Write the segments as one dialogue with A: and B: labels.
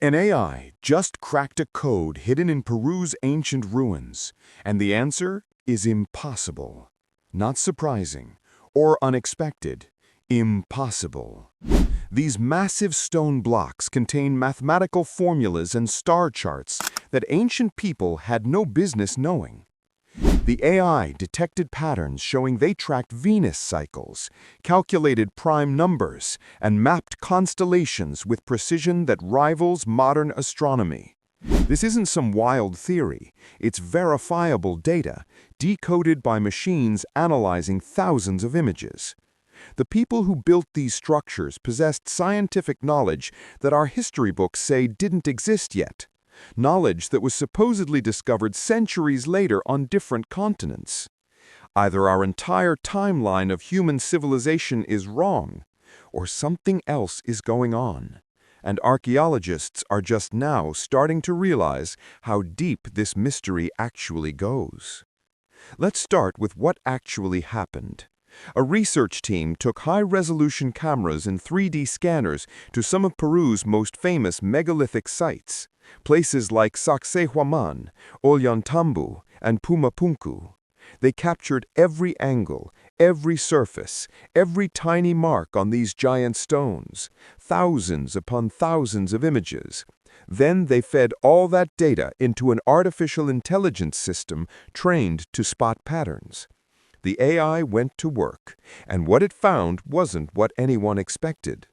A: An AI just cracked a code hidden in Peru's ancient ruins, and the answer is impossible. Not surprising or unexpected. Impossible. These massive stone blocks contain mathematical formulas and star charts that ancient people had no business knowing. The AI detected patterns showing they tracked Venus cycles, calculated prime numbers, and mapped constellations with precision that rivals modern astronomy. This isn't some wild theory. It's verifiable data, decoded by machines analyzing thousands of images. The people who built these structures possessed scientific knowledge that our history books say didn't exist yet. Knowledge that was supposedly discovered centuries later on different continents. Either our entire timeline of human civilization is wrong, or something else is going on. And archaeologists are just now starting to realize how deep this mystery actually goes. Let's start with what actually happened. A research team took high-resolution cameras and 3D scanners to some of Peru's most famous megalithic sites, places like Sacsayhuamán, Ollantaytambo, and Puma Punku. They captured every angle, every surface, every tiny mark on these giant stones, thousands upon thousands of images. Then they fed all that data into an artificial intelligence system trained to spot patterns. The AI went to work, and what it found wasn't what anyone expected.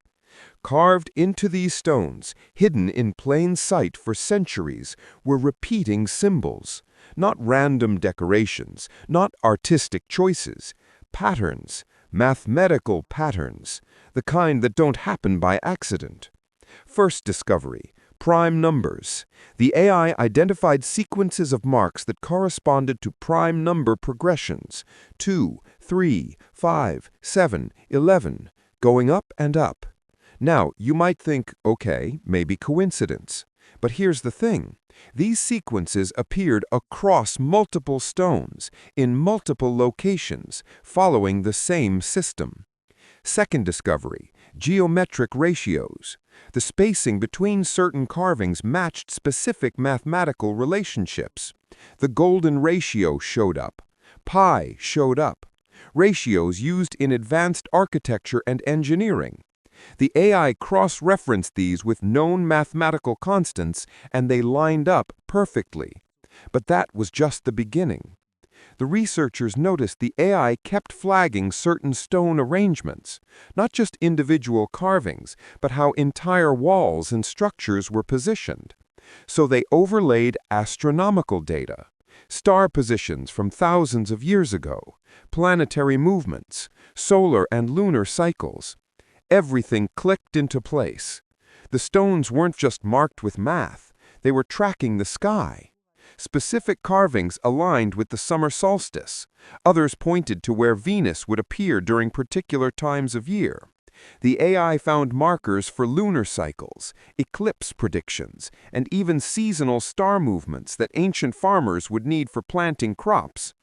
A: Carved into these stones, hidden in plain sight for centuries, were repeating symbols. Not random decorations, not artistic choices. Patterns, mathematical patterns, the kind that don't happen by accident. First discovery. Prime numbers. The AI identified sequences of marks that corresponded to prime number progressions, 2, 3, 5, 7, 11, going up and up. Now, you might think, okay, maybe coincidence. But here's the thing. These sequences appeared across multiple stones, in multiple locations, following the same system. Second discovery. Geometric ratios. The spacing between certain carvings matched specific mathematical relationships. The golden ratio showed up. Pi showed up. Ratios used in advanced architecture and engineering. The AI cross-referenced these with known mathematical constants, and they lined up perfectly. But that was just the beginning. The researchers noticed the AI kept flagging certain stone arrangements, not just individual carvings, but how entire walls and structures were positioned. So they overlaid astronomical data, star positions from thousands of years ago, planetary movements, solar and lunar cycles. Everything clicked into place. The stones weren't just marked with math, they were tracking the sky. Specific carvings aligned with the summer solstice. Others pointed to where Venus would appear during particular times of year. The AI found markers for lunar cycles, eclipse predictions, and even seasonal star movements that ancient farmers would need for planting crops.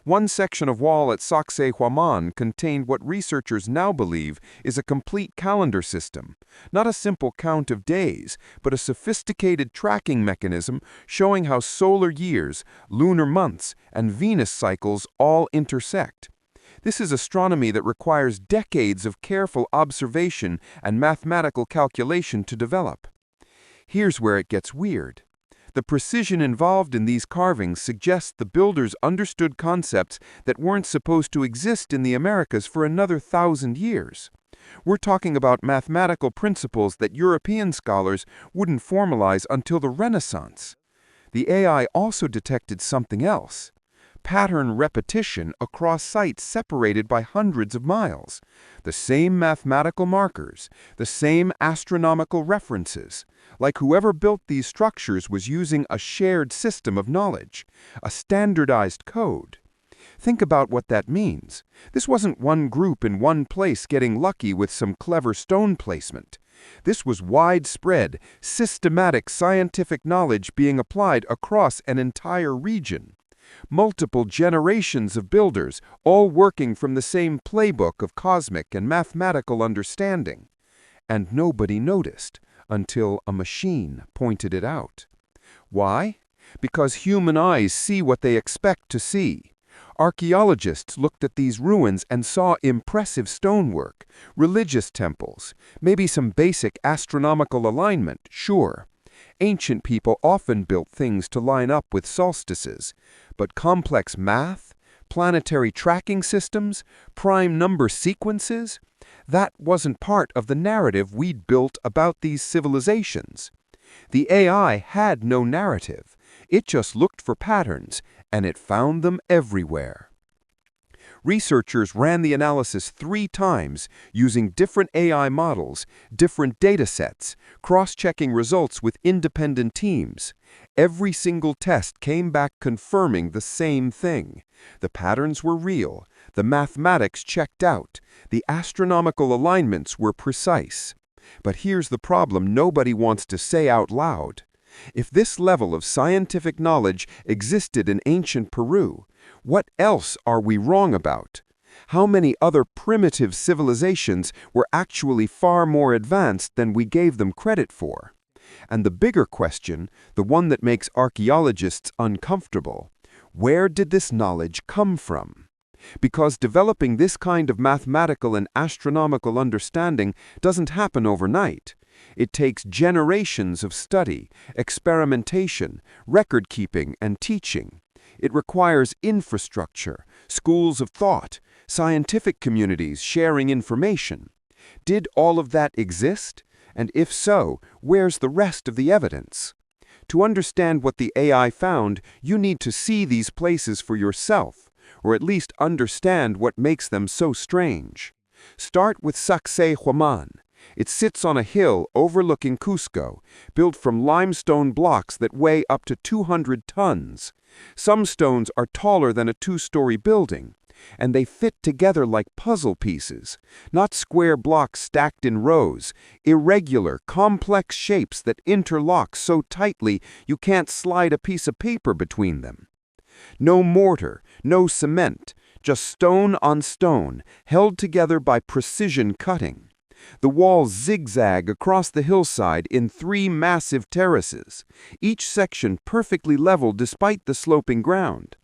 A: One section of wall at Sacsayhuamán contained what researchers now believe is a complete calendar system, not a simple count of days, but a sophisticated tracking mechanism showing how solar years, lunar months, and Venus cycles all intersect. This is astronomy that requires decades of careful observation and mathematical calculation to develop. Here's where it gets weird. The precision involved in these carvings suggests the builders understood concepts that weren't supposed to exist in the Americas for another 1,000 years. We're talking about mathematical principles that European scholars wouldn't formalize until the Renaissance. The AI also detected something else. Pattern repetition across sites separated by hundreds of miles. The same mathematical markers, the same astronomical references. Like whoever built these structures was using a shared system of knowledge, a standardized code. Think about what that means. This wasn't one group in one place getting lucky with some clever stone placement. This was widespread, systematic scientific knowledge being applied across an entire region. Multiple generations of builders, all working from the same playbook of cosmic and mathematical understanding. And nobody noticed,
B: until a machine pointed it out. Why? Because human eyes see what they expect to see. Archaeologists looked at these ruins and saw impressive stonework, religious temples, maybe some basic astronomical alignment, sure. Ancient people often built things to line up with solstices, but complex math, planetary tracking systems, prime number sequences, that wasn't part of the narrative we'd built about these civilizations. The AI had no narrative. It just looked for patterns, and it found them everywhere. Researchers ran the analysis 3 times using different AI models, different data sets, cross-checking results with independent teams. Every single test came back confirming the same thing. The patterns were real, the mathematics checked out, the astronomical alignments were precise. But here's the problem nobody wants to say out loud. If this level of scientific knowledge existed in ancient Peru, what else are we wrong about? How many other primitive civilizations were actually far more advanced than we gave them credit for? And the bigger question, the one that makes archaeologists uncomfortable, where did this knowledge come from? Because developing this kind of mathematical and astronomical understanding doesn't happen overnight. It takes generations of study, experimentation, record-keeping, and teaching. It requires infrastructure, schools of thought, scientific communities sharing information. Did all of that exist? And if so, where's the rest of the evidence? To understand what the AI found, you need to see these places for yourself, or at least understand what makes them so strange. Start with Sacsayhuamán. It sits on a hill overlooking Cusco, built from limestone blocks that weigh up to 200 tons. Some stones are taller than a 2-story building, and they fit together like puzzle pieces, not square blocks stacked in rows, irregular, complex shapes that interlock so tightly you can't slide a piece of paper between them. No mortar, no cement, just stone on stone, held together by precision cutting. The walls zigzag across the hillside in 3 massive terraces, each section perfectly level despite the sloping ground.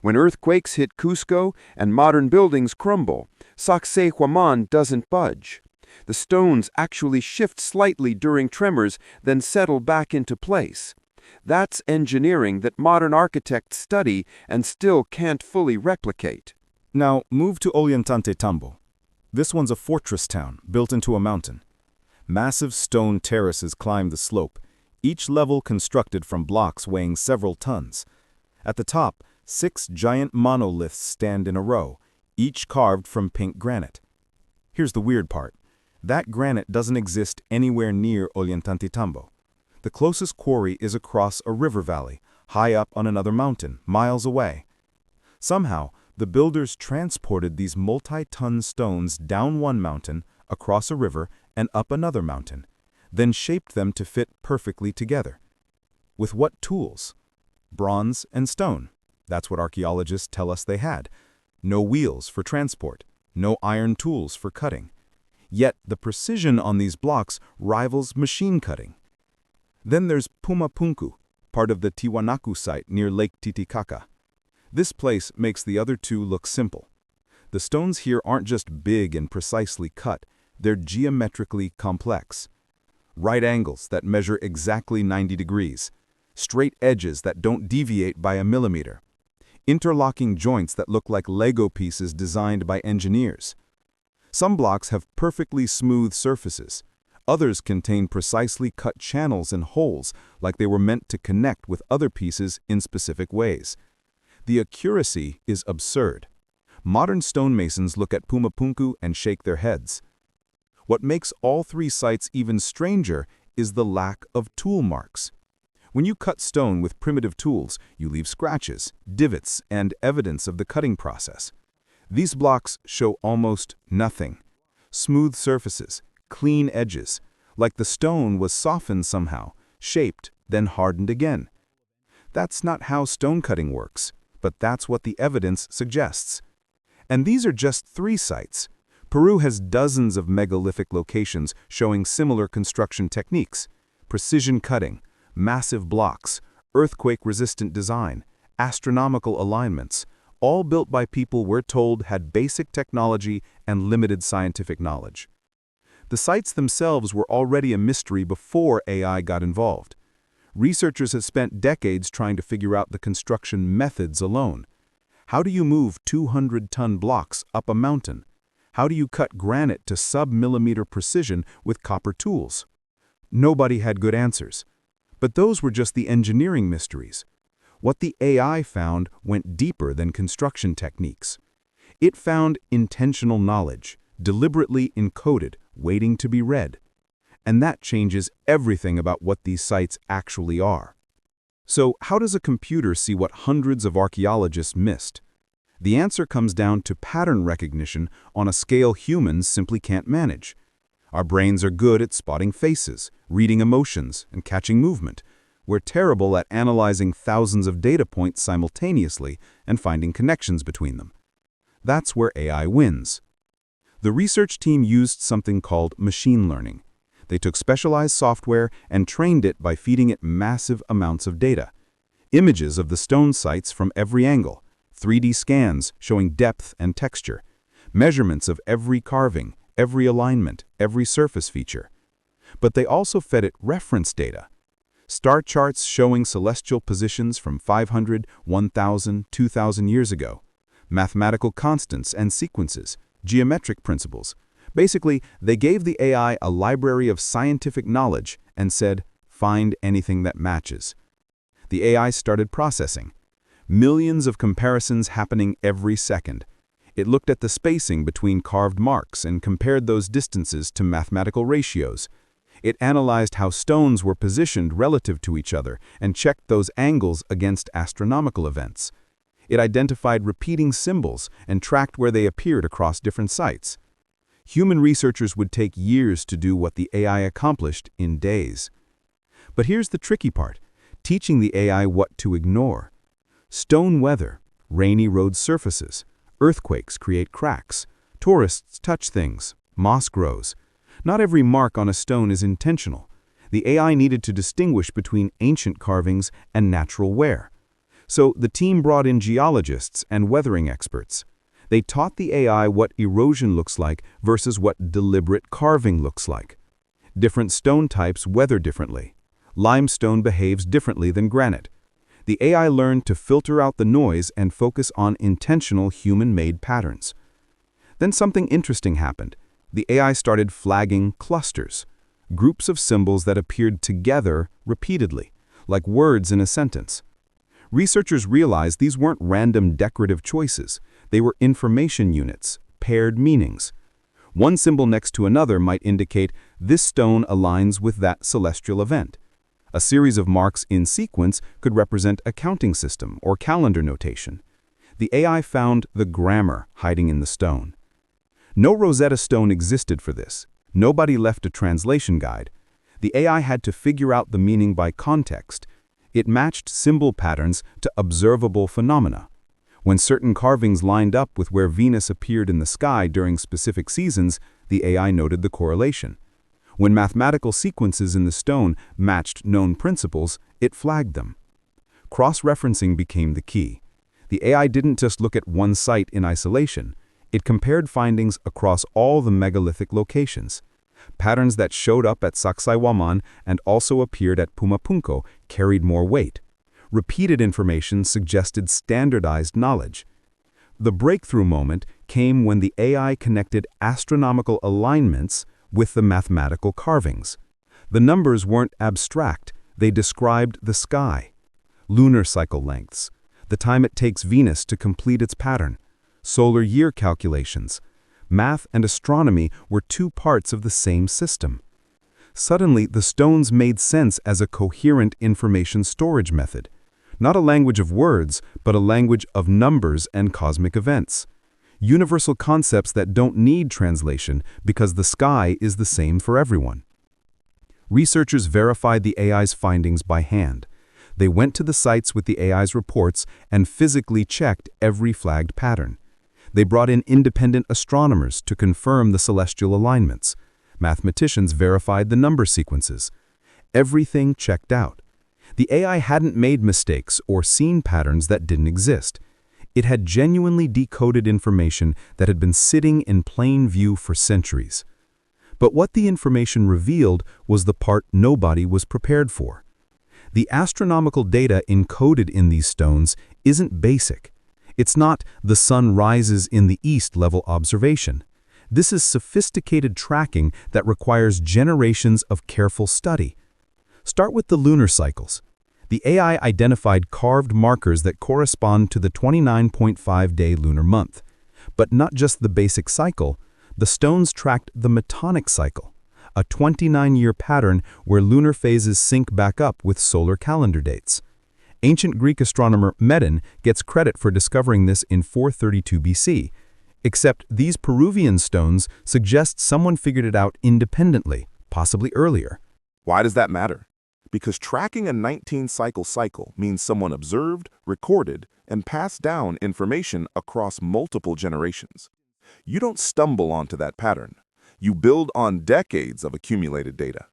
B: When earthquakes hit Cusco and modern buildings crumble, Sacsayhuamán doesn't budge. The stones actually shift slightly during tremors, then settle back into place. That's engineering that modern architects study and still can't fully replicate.
C: Now, move to Ollantaytambo. This one's a fortress town built into a mountain. Massive stone terraces climb the slope, each level constructed from blocks weighing several tons. At the top, 6 giant monoliths stand in a row, each carved from pink granite. Here's the weird part. That granite doesn't exist anywhere near Ollantaytambo. The closest quarry is across a river valley, high up on another mountain, miles away. Somehow, the builders transported these multi-ton stones down one mountain, across a river, and up another mountain, then shaped them to fit perfectly together. With what tools? Bronze and stone. That's what archaeologists tell us they had. No wheels for transport, no iron tools for cutting. Yet the precision on these blocks rivals machine cutting. Then there's Puma Punku, part of the Tiwanaku site near Lake Titicaca. This place makes the other 2 look simple. The stones here aren't just big and precisely cut, they're geometrically complex. Right angles that measure exactly 90 degrees, straight edges that don't deviate by a millimeter, interlocking joints that look like Lego pieces designed by engineers. Some blocks have perfectly smooth surfaces. Others contain precisely cut channels and holes like they were meant to connect with other pieces in specific ways. The accuracy is absurd. Modern stonemasons look at Puma Punku and shake their heads. What makes all 3 sites even stranger is the lack of tool marks. When you cut stone with primitive tools, you leave scratches, divots, and evidence of the cutting process. These blocks show almost nothing. Smooth surfaces, clean edges, like the stone was softened somehow, shaped, then hardened again. That's not how stone cutting works, but that's what the evidence suggests. And these are just 3 sites. Peru has dozens of megalithic locations showing similar construction techniques. precision cutting, massive blocks, earthquake-resistant design, astronomical alignments, all built by people we're told had basic technology and limited scientific knowledge. The sites themselves were already a mystery before AI got involved. Researchers have spent decades trying to figure out the construction methods alone. How do you move 200-ton blocks up a mountain? How do you cut granite to sub-millimeter precision with copper tools? Nobody had good answers. But those were just the engineering mysteries. What the AI found went deeper than construction techniques. It found intentional knowledge, deliberately encoded, waiting to be read. And that changes everything about what these sites actually are. So, how does a computer see what hundreds of archaeologists missed? The answer comes down to pattern recognition on a scale humans simply can't manage. Our brains are good at spotting faces, reading emotions, and catching movement. We're terrible at analyzing thousands of data points simultaneously and finding connections between them. That's where AI wins. The research team used something called machine learning. They took specialized software and trained it by feeding it massive amounts of data. Images of the stone sites from every angle, 3D scans showing depth and texture, measurements of every carving, every alignment, every surface feature. But they also fed it reference data. Star charts showing celestial positions from 500, 1,000, 2,000 years ago. Mathematical constants and sequences, geometric principles. Basically, they gave the AI a library of scientific knowledge and said, find anything that matches. The AI started processing. Millions of comparisons happening every second. It looked at the spacing between carved marks and compared those distances to mathematical ratios. It analyzed how stones were positioned relative to each other and checked those angles against astronomical events. It identified repeating symbols and tracked where they appeared across different sites. Human researchers would take years to do what the AI accomplished in days. But here's the tricky part, teaching the AI what to ignore. Stone weather, rainy road surfaces, earthquakes create cracks, tourists touch things, moss grows. Not every mark on a stone is intentional. The AI needed to distinguish between ancient carvings and natural wear. So the team brought in geologists and weathering experts. They taught the AI what erosion looks like versus what deliberate carving looks like. Different stone types weather differently. Limestone behaves differently than granite. The AI learned to filter out the noise and focus on intentional human-made patterns. Then something interesting happened. The AI started flagging clusters, groups of symbols that appeared together repeatedly, like words in a sentence. Researchers realized these weren't random decorative choices. They were information units, paired meanings. One symbol next to another might indicate this stone aligns with that celestial event. A series of marks in sequence could represent a counting system or calendar notation. The AI found the grammar hiding in the stone. No Rosetta Stone existed for this. Nobody left a translation guide. The AI had to figure out the meaning by context. It matched symbol patterns to observable phenomena. When certain carvings lined up with where Venus appeared in the sky during specific seasons, the AI noted the correlation. When mathematical sequences in the stone matched known principles, it flagged them. Cross-referencing became the key. The AI didn't just look at one site in isolation. It compared findings across all the megalithic locations. Patterns that showed up at Sacsayhuamán and also appeared at Puma Punku carried more weight. Repeated information suggested standardized knowledge. The breakthrough moment came when the AI connected astronomical alignments with the mathematical carvings. The numbers weren't abstract, they described the sky. Lunar cycle lengths, the time it takes Venus to complete its pattern, solar year calculations. Math and astronomy were two parts of the same system. Suddenly, the stones made sense as a coherent information storage method. Not a language of words, but a language of numbers and cosmic events. Universal concepts that don't need translation because the sky is the same for everyone. Researchers verified the AI's findings by hand. They went to the sites with the AI's reports and physically checked every flagged pattern. They brought in independent astronomers to confirm the celestial alignments. Mathematicians verified the number sequences. Everything checked out. The AI hadn't made mistakes or seen patterns that didn't exist. It had genuinely decoded information that had been sitting in plain view for centuries. But what the information revealed was the part nobody was prepared for. The astronomical data encoded in these stones isn't basic. It's not the sun rises in the east level observation. This is sophisticated tracking that requires generations of careful study. Start with the lunar cycles. The AI identified carved markers that correspond to the 29.5-day lunar month. But not just the basic cycle, the stones tracked the metonic cycle, a 29-year pattern where lunar phases sync back up with solar calendar dates. Ancient Greek astronomer Medon gets credit for discovering this in 432 BC, except these Peruvian stones suggest someone figured it out independently, possibly earlier.
D: Why does that matter? Because tracking a 19-cycle cycle means someone observed, recorded, and passed down information across multiple generations. You don't stumble onto that pattern. You build on decades of accumulated data.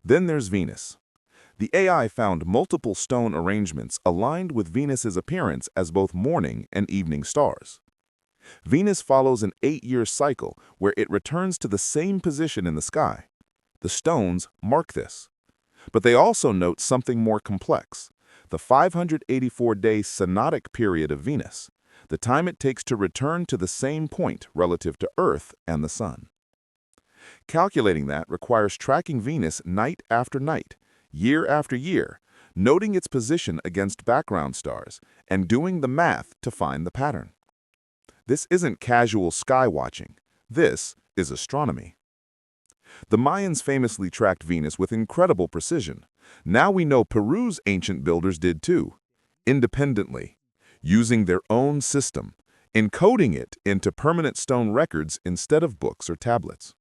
D: Then there's Venus. The AI found multiple stone arrangements aligned with Venus's appearance as both morning and evening stars. Venus follows an 8-year cycle where it returns to the same position in the sky. The stones mark this. But they also note something more complex, the 584-day synodic period of Venus, the time it takes to return to the same point relative to Earth and the Sun. Calculating that requires tracking Venus night after night, year after year, noting its position against background stars, and doing the math to find the pattern. This isn't casual sky watching. This is astronomy. The Mayans famously tracked Venus with incredible precision. Now we know Peru's ancient builders did too, independently, using their own system, encoding it into permanent stone records instead of books or tablets.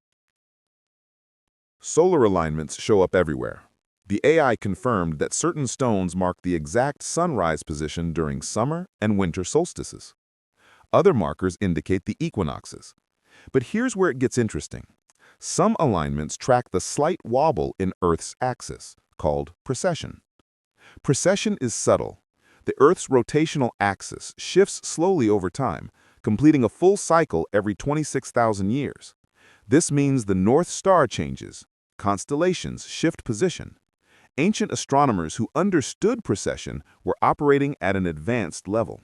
D: Solar alignments show up everywhere. The AI confirmed that certain stones mark the exact sunrise position during summer and winter solstices. Other markers indicate the equinoxes. But here's where it gets interesting. Some alignments track the slight wobble in Earth's axis, called precession. Precession is subtle. The Earth's rotational axis shifts slowly over time, completing a full cycle every 26,000 years. This means the North Star changes, constellations shift position. Ancient astronomers who understood precession were operating at an advanced level.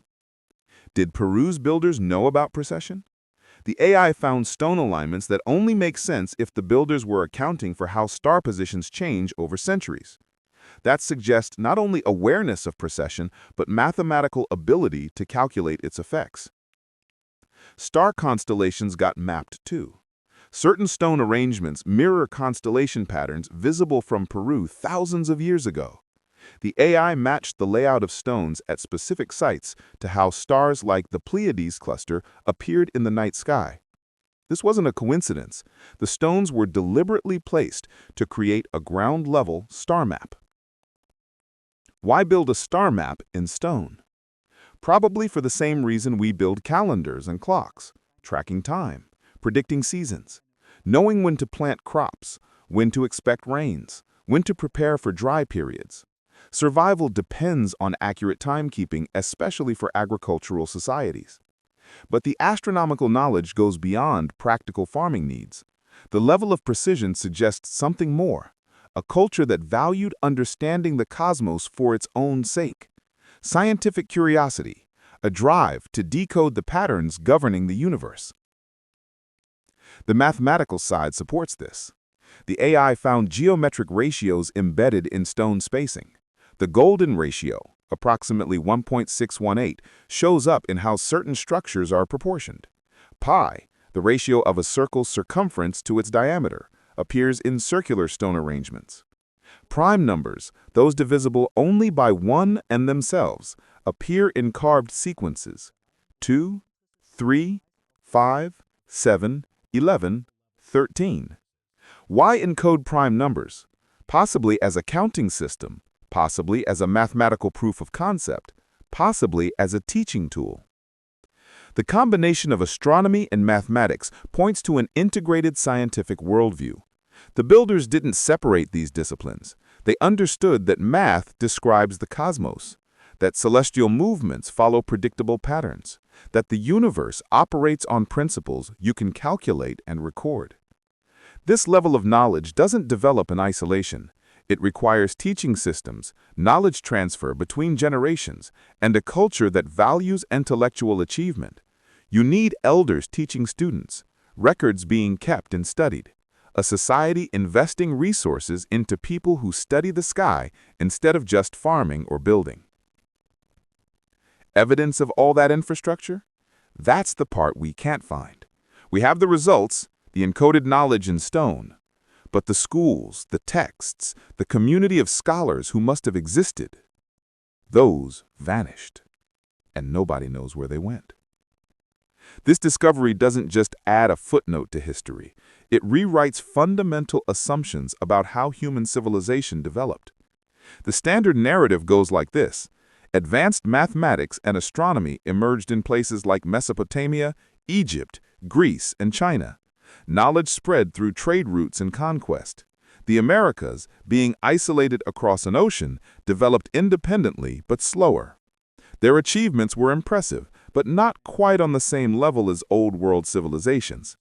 D: Did Peru's builders know about precession? The AI found stone alignments that only make sense if the builders were accounting for how star positions change over centuries. That suggests not only awareness of precession, but mathematical ability to calculate its effects. Star constellations got mapped too. Certain stone arrangements mirror constellation patterns visible from Peru thousands of years ago. The AI matched the layout of stones at specific sites to how stars like the Pleiades cluster appeared in the night sky. This wasn't a coincidence. The stones were deliberately placed to create a ground-level star map. Why build a star map in stone? Probably for the same reason we build calendars and clocks, tracking time, predicting seasons, knowing when to plant crops, when to expect rains, when to prepare for dry periods. Survival depends on accurate timekeeping, especially for agricultural societies. But the astronomical knowledge goes beyond practical farming needs. The level of precision suggests something more, a culture that valued understanding the cosmos for its own sake. Scientific curiosity, a drive to decode the patterns governing the universe. The mathematical side supports this. The AI found geometric ratios embedded in stone spacing. The golden ratio, approximately 1.618, shows up in how certain structures are proportioned. Pi, the ratio of a circle's circumference to its diameter, appears in circular stone arrangements. Prime numbers, those divisible only by 1 and themselves, appear in carved sequences: 2, 3, 5, 7, 11, 13. Why encode prime numbers? Possibly as a counting system, possibly as a mathematical proof of concept, possibly as a teaching tool. The combination of astronomy and mathematics points to an integrated scientific worldview. The builders didn't separate these disciplines. They understood that math describes the cosmos, that celestial movements follow predictable patterns, that the universe operates on principles you can calculate and record. This level of knowledge doesn't develop in isolation. It requires teaching systems, knowledge transfer between generations, and a culture that values intellectual achievement. You need elders teaching students, records being kept and studied, a society investing resources into people who study the sky instead of just farming or building. Evidence of all that infrastructure? That's the part we can't find. We have the results, the encoded knowledge in stone, but the schools, the texts, the community of scholars who must have existed, those vanished, and nobody knows where they went. This discovery doesn't just add a footnote to history. It rewrites fundamental assumptions about how human civilization developed. The standard narrative goes like this. Advanced mathematics and astronomy emerged in places like Mesopotamia, Egypt, Greece, and China. Knowledge spread through trade routes and conquest. The Americas, being isolated across an ocean, developed independently but slower. Their achievements were impressive, but not quite on the same level as Old World civilizations.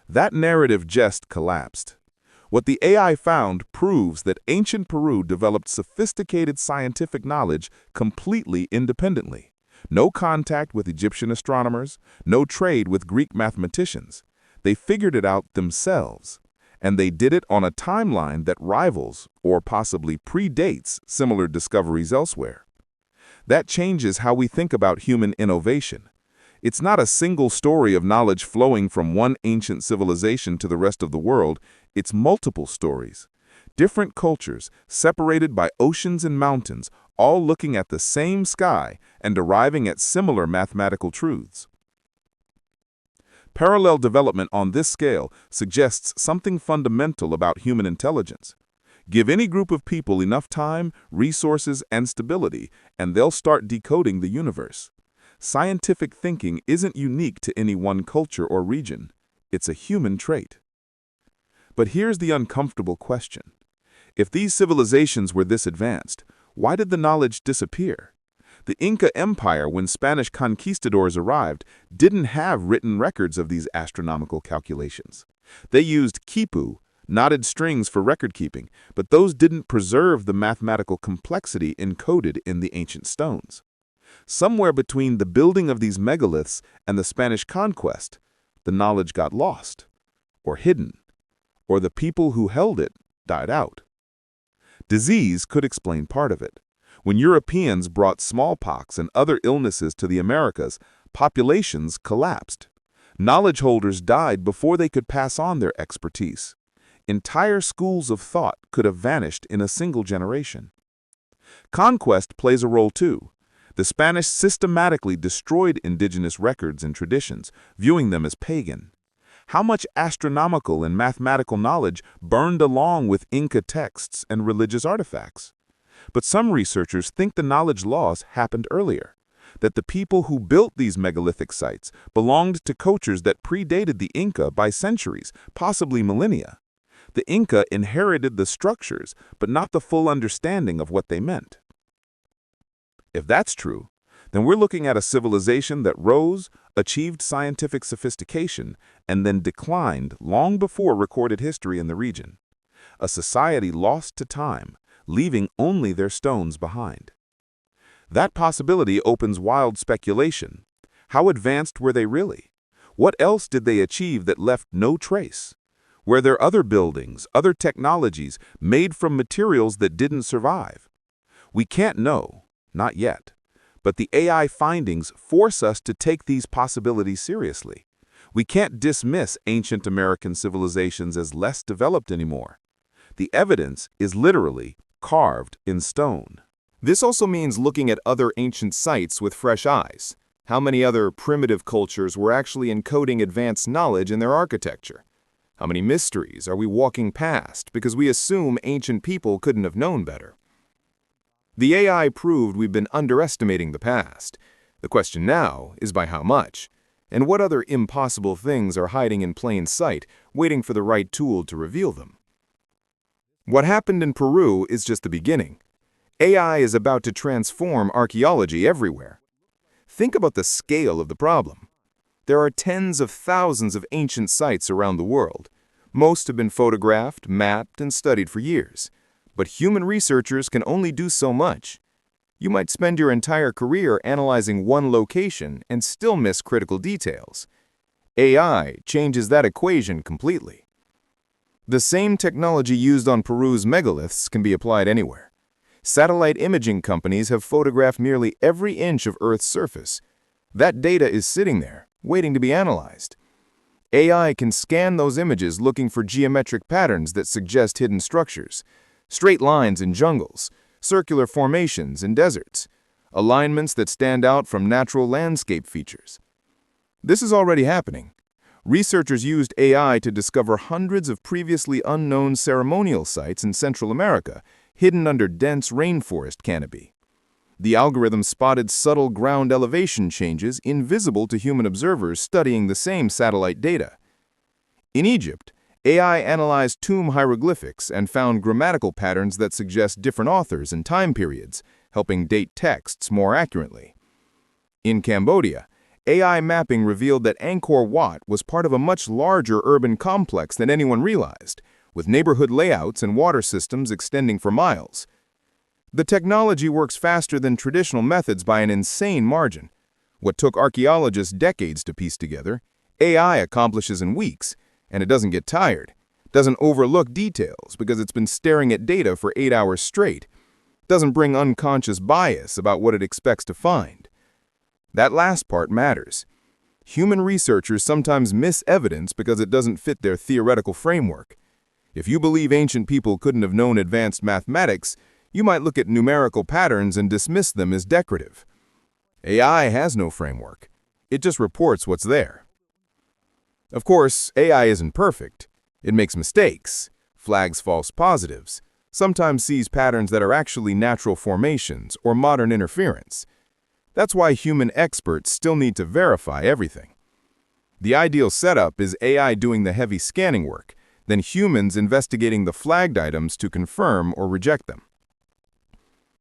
D: That narrative just collapsed. What the AI found proves that ancient Peru developed sophisticated scientific knowledge completely independently. No contact with Egyptian astronomers, no trade with Greek mathematicians. They figured it out themselves, and they did it on a timeline that rivals or possibly predates similar discoveries elsewhere. That changes how we think about human innovation. It's not a single story of knowledge flowing from one ancient civilization to the rest of the world. It's multiple stories. Different cultures, separated by oceans and mountains, all looking at the same sky and arriving at similar mathematical truths. Parallel development on this scale suggests something fundamental about human intelligence. Give any group of people enough time, resources, and stability, and they'll start decoding the universe. Scientific thinking isn't unique to any one culture or region. It's a human trait. But here's the uncomfortable question. If these civilizations were this advanced, why did the knowledge disappear? The Inca Empire, when Spanish conquistadors arrived, didn't have written records of these astronomical calculations. They used quipu, knotted strings for record keeping, but those didn't preserve the mathematical complexity encoded in the ancient stones. Somewhere between the building of these megaliths and the Spanish conquest, the knowledge got lost, or hidden, or the people who held it died out. Disease could explain part of it. When Europeans brought smallpox and other illnesses to the Americas, populations collapsed. Knowledge holders died before they could pass on their expertise. Entire schools of thought could have vanished in a single generation. Conquest plays a role too. The Spanish systematically destroyed indigenous records and traditions, viewing them as pagan. How much astronomical and mathematical knowledge burned along with Inca texts and religious artifacts? But some researchers think the knowledge loss happened earlier, that the people who built these megalithic sites belonged to cultures that predated the Inca by centuries, possibly millennia. The Inca inherited the structures, but not the full understanding of what they meant. If that's true, then we're looking at a civilization that rose, achieved scientific sophistication, and then declined long before recorded history in the region. A society lost to time, leaving only their stones behind. That possibility opens wild speculation. How advanced were they really? What else did they achieve that left no trace? Were there other buildings, other technologies made from materials that didn't survive? We can't know. Not yet. But the AI findings force us to take these possibilities seriously. We can't dismiss ancient American civilizations as less developed anymore. The evidence is literally carved in stone.
C: This also means looking at other ancient sites with fresh eyes. How many other primitive cultures were actually encoding advanced knowledge in their architecture? How many mysteries are we walking past because we assume ancient people couldn't have known better? The AI proved we've been underestimating the past. The question now is by how much? And what other impossible things are hiding in plain sight, waiting for the right tool to reveal them?
D: What happened in Peru is just the beginning. AI is about to transform archaeology everywhere. Think about the scale of the problem. There are tens of thousands of ancient sites around the world. Most have been photographed, mapped, and studied for years. But human researchers can only do so much. You might spend your entire career analyzing one location and still miss critical details. AI changes that equation completely. The same technology used on Peru's megaliths can be applied anywhere. Satellite imaging companies have photographed nearly every inch of Earth's surface. That data is sitting there, waiting to be analyzed. AI can scan those images looking for geometric patterns that suggest hidden structures, straight lines in jungles, circular formations in deserts, alignments that stand out from natural landscape features. This is already happening. Researchers used AI to discover hundreds of previously unknown ceremonial sites in Central America, hidden under dense rainforest canopy. The algorithm spotted subtle ground elevation changes invisible to human observers studying the same satellite data. In Egypt, AI analyzed tomb hieroglyphics and found grammatical patterns that suggest different authors and time periods, helping date texts more accurately. In Cambodia, AI mapping revealed that Angkor Wat was part of a much larger urban complex than anyone realized, with neighborhood layouts and water systems extending for miles. The technology works faster than traditional methods by an insane margin. What took archaeologists decades to piece together, AI accomplishes in weeks, and it doesn't get tired. Doesn't overlook details because it's been staring at data for 8 hours straight. Doesn't bring unconscious bias about what it expects to find. That last part matters. Human researchers sometimes miss evidence because it doesn't fit their theoretical framework. If you believe ancient people couldn't have known advanced mathematics, you might look at numerical patterns and dismiss them as decorative. AI has no framework. It just reports what's there. Of course, AI isn't perfect. It makes mistakes, flags false positives, sometimes sees patterns that are actually natural formations or modern interference. That's why human experts still need to verify everything. The ideal setup is AI doing the heavy scanning work, then humans investigating the flagged items to confirm or reject them.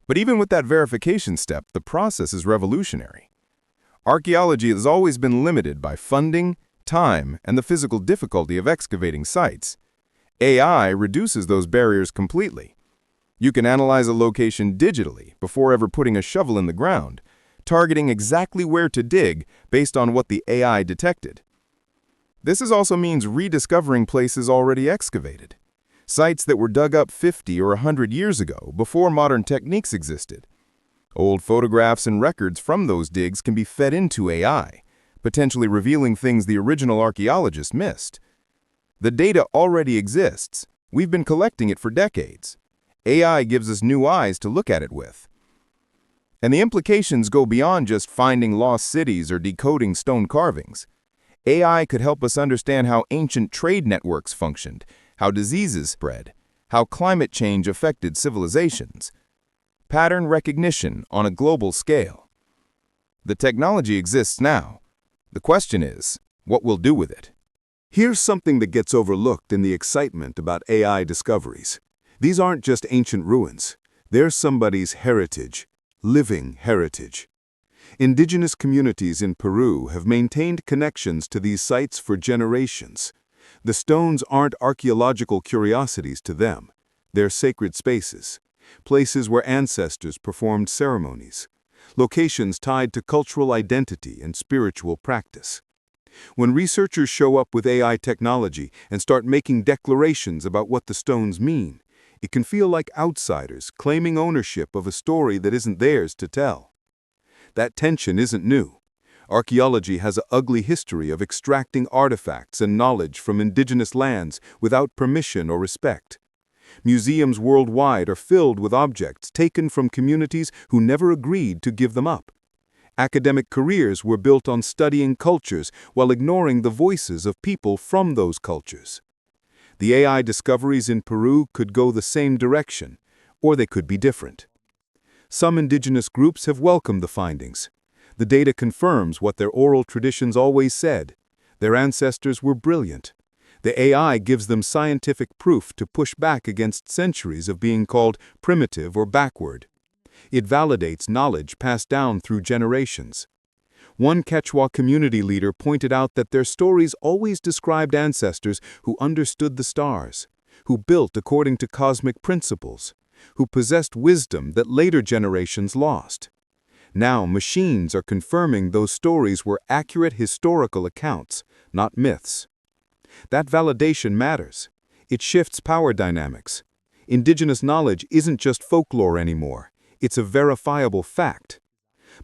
D: But even with that verification step, the process is revolutionary. Archaeology has always been limited by funding, time, and the physical difficulty of excavating sites. AI reduces those barriers completely. You can analyze a location digitally before ever putting a shovel in the ground, targeting exactly where to dig based on what the AI detected. This also means rediscovering places already excavated. Sites that were dug up 50 or 100 years ago, before modern techniques existed. Old photographs and records from those digs can be fed into AI, potentially revealing things the original archaeologists missed. The data already exists. We've been collecting it for decades. AI gives us new eyes to look at it with. And the implications go beyond just finding lost cities or decoding stone carvings. AI could help us understand how ancient trade networks functioned, how diseases spread, how climate change affected civilizations. Pattern recognition on a global scale. The technology exists now. The question is, what we'll do with it?
A: Here's something that gets overlooked in the excitement about AI discoveries. These aren't just ancient ruins. They're somebody's heritage, living heritage. Indigenous communities in Peru have maintained connections to these sites for generations. The stones aren't archaeological curiosities to them. They're sacred spaces, places where ancestors performed ceremonies, locations tied to cultural identity and spiritual practice. When researchers show up with AI technology and start making declarations about what the stones mean, it can feel like outsiders claiming ownership of a story that isn't theirs to tell. That tension isn't new. Archaeology has an ugly history of extracting artifacts and knowledge from indigenous lands without permission or respect. Museums worldwide are filled with objects taken from communities who never agreed to give them up. Academic careers were built on studying cultures while ignoring the voices of people from those cultures. The AI discoveries in Peru could go the same direction, or they could be different. Some indigenous groups have welcomed the findings. The data confirms what their oral traditions always said. Their ancestors were brilliant.
D: The AI gives them scientific proof to push back against centuries of being called primitive or backward. It validates knowledge passed down through generations. One Quechua community leader pointed out that their stories always described ancestors who understood the stars, who built according to cosmic principles, who possessed wisdom that later generations lost. Now machines are confirming those stories were accurate historical accounts, not myths. That validation matters. It shifts power dynamics. Indigenous knowledge isn't just folklore anymore. It's a verifiable fact.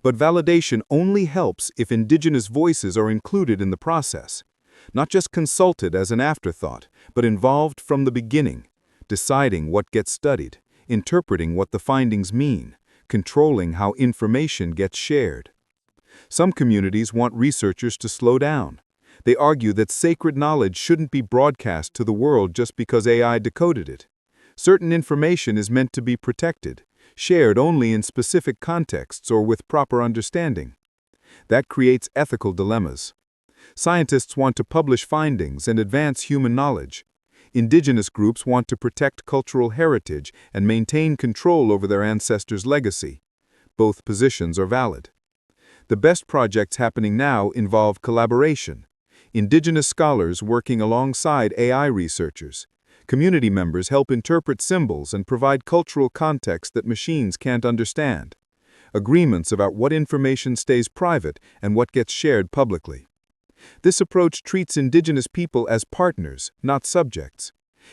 D: But validation only helps if indigenous voices are included in the process, not just consulted as an afterthought, but involved from the beginning, deciding what gets studied, interpreting what the findings mean, controlling how information gets shared. Some communities want researchers to slow down. They argue that sacred knowledge shouldn't be broadcast to the world just because AI decoded it. Certain information is meant to be protected, shared only in specific contexts or with proper understanding. That creates ethical dilemmas. Scientists want to publish findings and advance human knowledge. Indigenous groups want to protect cultural heritage and maintain control over their ancestors' legacy. Both positions are valid. The best projects happening now involve collaboration. Indigenous scholars working alongside AI researchers. Community members help interpret symbols and provide cultural context that machines can't understand. Agreements about what information stays private and what gets shared publicly. This approach treats indigenous people as partners, not subjects.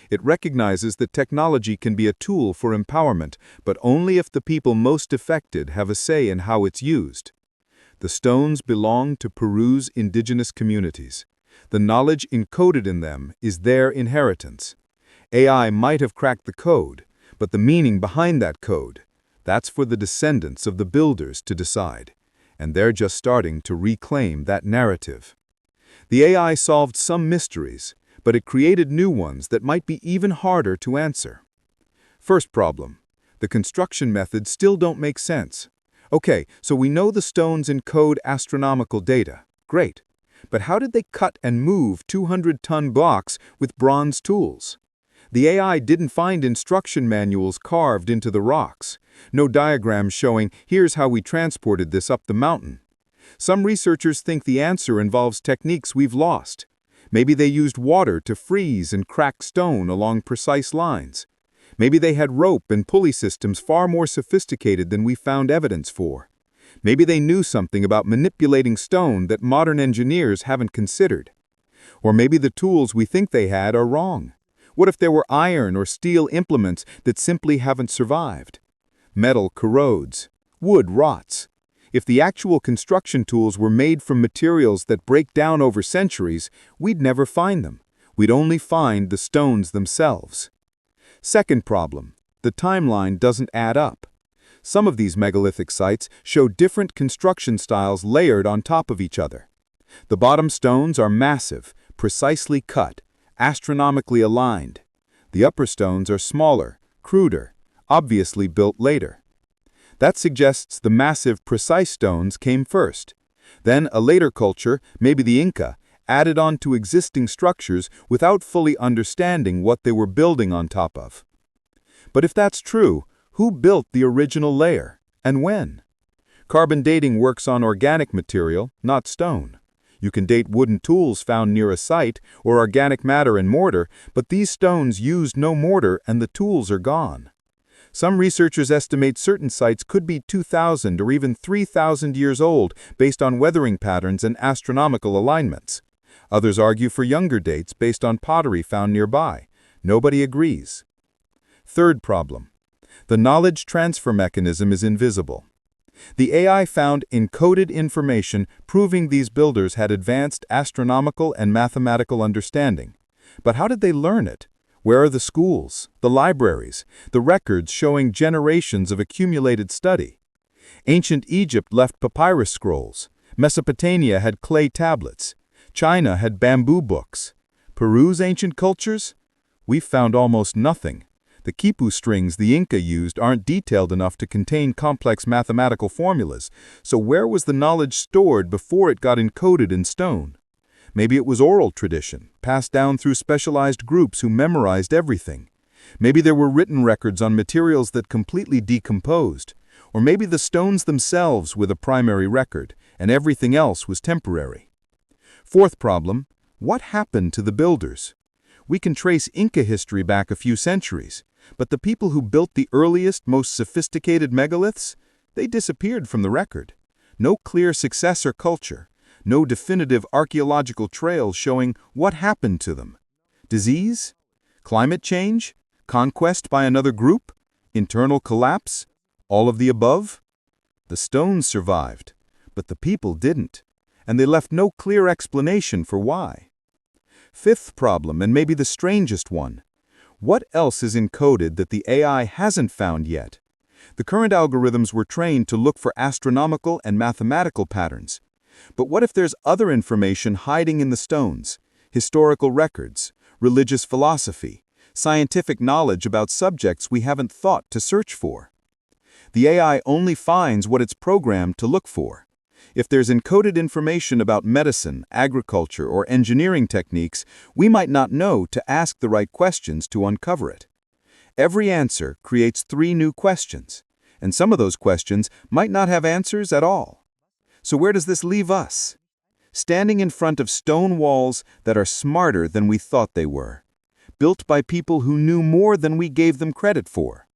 D: It recognizes that technology can be a tool for empowerment, but only if the people most affected have a say in how it's used. The stones belong to Peru's indigenous communities. The knowledge encoded in them is their inheritance. AI might have cracked the code, but the meaning behind that code, that's for the descendants of the builders to decide, and they're just starting to reclaim that narrative. The AI solved some mysteries, but it created new ones that might be even harder to answer. First problem, the construction methods still don't make sense. Okay, so we know the stones encode astronomical data. Great. But how did they cut and move 200-ton blocks with bronze tools? The AI didn't find instruction manuals carved into the rocks. No diagrams showing, here's how we transported this up the mountain. Some researchers think the answer involves techniques we've lost. Maybe they used water to freeze and crack stone along precise lines. Maybe they had rope and pulley systems far more sophisticated than we found evidence for. Maybe they knew something about manipulating stone that modern engineers haven't considered. Or maybe the tools we think they had are wrong. What if there were iron or steel implements that simply haven't survived? Metal corrodes. Wood rots. If the actual construction tools were made from materials that break down over centuries, we'd never find them. We'd only find the stones themselves. Second problem, the timeline doesn't add up. Some of these megalithic sites show different construction styles layered on top of each other. The bottom stones are massive, precisely cut, astronomically aligned. The upper stones are smaller, cruder, obviously built later. That suggests the massive, precise stones came first. Then a later culture, maybe the Inca, added on to existing structures without fully understanding what they were building on top of. But if that's true, who built the original layer, and when? Carbon dating works on organic material, not stone. You can date wooden tools found near a site, or organic matter and mortar, but these stones used no mortar and the tools are gone. Some researchers estimate certain sites could be 2,000 or even 3,000 years old based on weathering patterns and astronomical alignments. Others argue for younger dates based on pottery found nearby. Nobody agrees. Third problem. The knowledge transfer mechanism is invisible. The AI found encoded information proving these builders had advanced astronomical and mathematical understanding. But how did they learn it? Where are the schools, the libraries, the records showing generations of accumulated study? Ancient Egypt left papyrus scrolls. Mesopotamia had clay tablets. China had bamboo books. Peru's ancient cultures? We've found almost nothing. The quipu strings the Inca used aren't detailed enough to contain complex mathematical formulas, so where was the knowledge stored before it got encoded in stone?
E: Maybe it was oral tradition, passed down through specialized groups who memorized everything. Maybe there were written records on materials that completely decomposed. Or maybe the stones themselves were the primary record, and everything else was temporary. Fourth problem, what happened to the builders? We can trace Inca history back a few centuries, but the people who built the earliest, most sophisticated megaliths, they disappeared from the record. No clear successor culture, no definitive archaeological trail showing what happened to them. Disease? Climate change? Conquest by another group? Internal collapse? All of the above? The stones survived, but the people didn't, and they left no clear explanation for why. Fifth problem, and maybe the strangest one. What else is encoded that the AI hasn't found yet? The current algorithms were trained to look for astronomical and mathematical patterns. But what if there's other information hiding in the stones? Historical records, religious philosophy, scientific knowledge about subjects we haven't thought to search for. The AI only finds what it's programmed to look for. If there's encoded information about medicine, agriculture, or engineering techniques, we might not know to ask the right questions to uncover it. Every answer creates 3 new questions, and some of those questions might not have answers at all. So where does this leave us? Standing in front of stone walls that are smarter than we thought they were, built by people who knew more than we gave them credit for,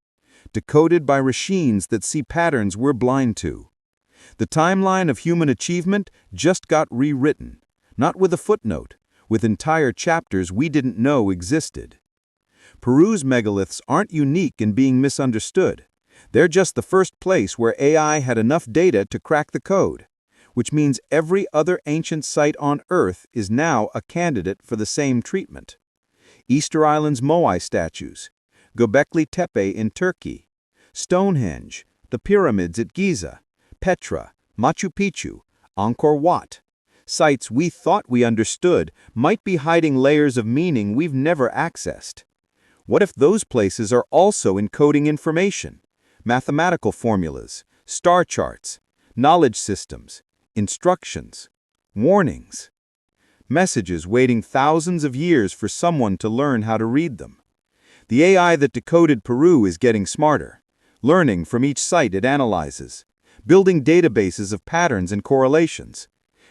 E: decoded by machines that see patterns we're blind to. The timeline of human achievement just got rewritten, not with a footnote, with entire chapters we didn't know existed. Peru's megaliths aren't unique in being misunderstood. They're just the first place where AI had enough data to crack the code, which means every other ancient site on Earth is now a candidate for the same treatment. Easter Island's Moai statues, Göbekli Tepe in Turkey, Stonehenge, the pyramids at Giza, Petra, Machu Picchu, Angkor Wat. Sites we thought we understood might be hiding layers of meaning we've never accessed. What if those places are also encoding information? Mathematical formulas, star charts, knowledge systems, instructions, warnings. Messages waiting thousands of years for someone to learn how to read them. The AI that decoded Peru is getting smarter, learning from each site it analyzes, building databases of patterns and correlations.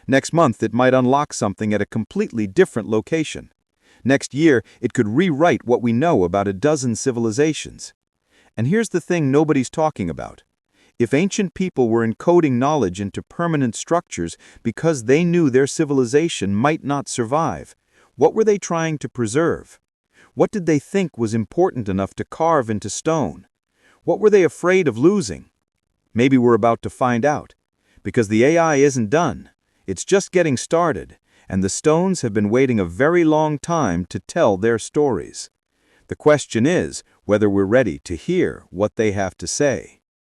E: Next month it might unlock something at a completely different location. Next year it could rewrite what we know about a dozen civilizations. And here's the thing nobody's talking about. If ancient people were encoding knowledge into permanent structures because they knew their civilization might not survive, what were they trying to preserve? What did they think was important enough to carve into stone? What were they afraid of losing? Maybe we're about to find out. Because the AI isn't done. It's just getting started, and the stones have been waiting a very long time to tell their stories. The question is whether we're ready to hear what they have to say.